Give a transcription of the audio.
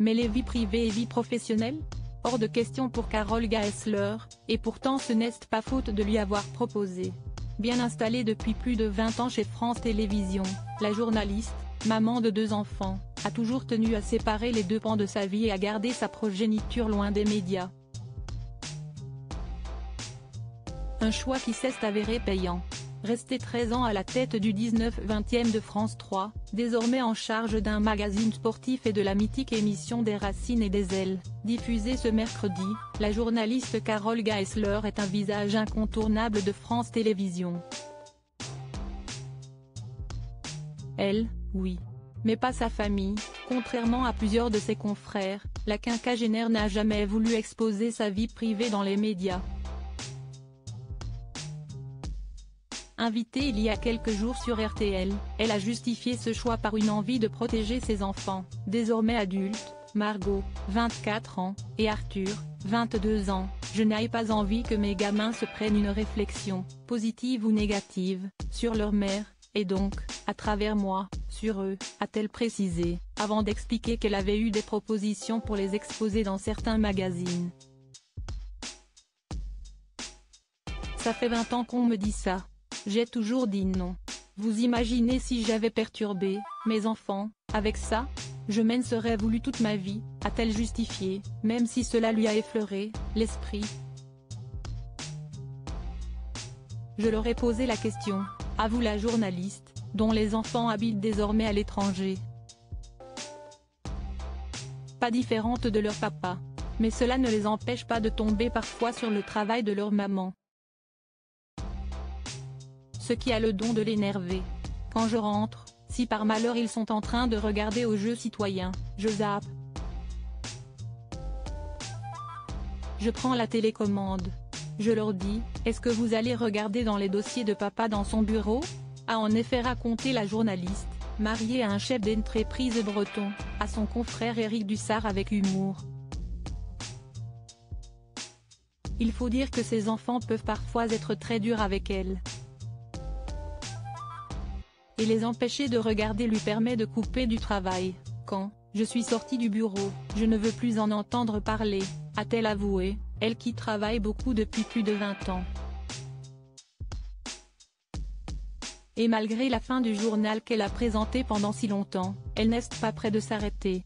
mêler vie privée et vie professionnelle? Hors de question pour Carole Gaessler, et pourtant ce n'est pas faute de lui avoir proposé. Bien installée depuis plus de 20 ans chez France Télévisions, la journaliste, maman de 2 enfants, a toujours tenu à séparer les deux pans de sa vie et à garder sa progéniture loin des médias. Un choix qui s'est avéré payant. Restée 13 ans à la tête du 19/20e de France 3, désormais en charge d'un magazine sportif et de la mythique émission des Racines et des Ailes, diffusée ce mercredi, la journaliste Carole Gaessler est un visage incontournable de France Télévisions. Elle, oui. Mais pas sa famille. Contrairement à plusieurs de ses confrères, la quinquagénaire n'a jamais voulu exposer sa vie privée dans les médias. Invitée il y a quelques jours sur RTL, elle a justifié ce choix par une envie de protéger ses enfants, désormais adultes, Margot, 24 ans, et Arthur, 22 ans. Je n'ai pas envie que mes gamins se prennent une réflexion, positive ou négative, sur leur mère, et donc, à travers moi, sur eux, a-t-elle précisé, avant d'expliquer qu'elle avait eu des propositions pour les exposer dans certains magazines. Ça fait 20 ans qu'on me dit ça. J'ai toujours dit non. Vous imaginez si j'avais perturbé mes enfants avec ça? Je m'en serais voulu toute ma vie, a-t-elle justifié, même si cela lui a effleuré l'esprit. Je leur ai posé la question, avoue la journaliste, dont les enfants habitent désormais à l'étranger. Pas différente de leur papa. Mais cela ne les empêche pas de tomber parfois sur le travail de leur maman. Ce qui a le don de l'énerver. Quand je rentre, si par malheur ils sont en train de regarder aux Jeux citoyens, je zappe. Je prends la télécommande. Je leur dis, est-ce que vous allez regarder dans les dossiers de papa dans son bureau? A en effet raconté la journaliste, mariée à un chef d'entreprise breton, à son confrère Éric Dussart avec humour. Il faut dire que ses enfants peuvent parfois être très durs avec elle. Et les empêcher de regarder lui permet de couper du travail. Quand je suis sortie du bureau, je ne veux plus en entendre parler, a-t-elle avoué, elle qui travaille beaucoup depuis plus de 20 ans. Et malgré la fin du journal qu'elle a présenté pendant si longtemps, elle n'est pas près de s'arrêter.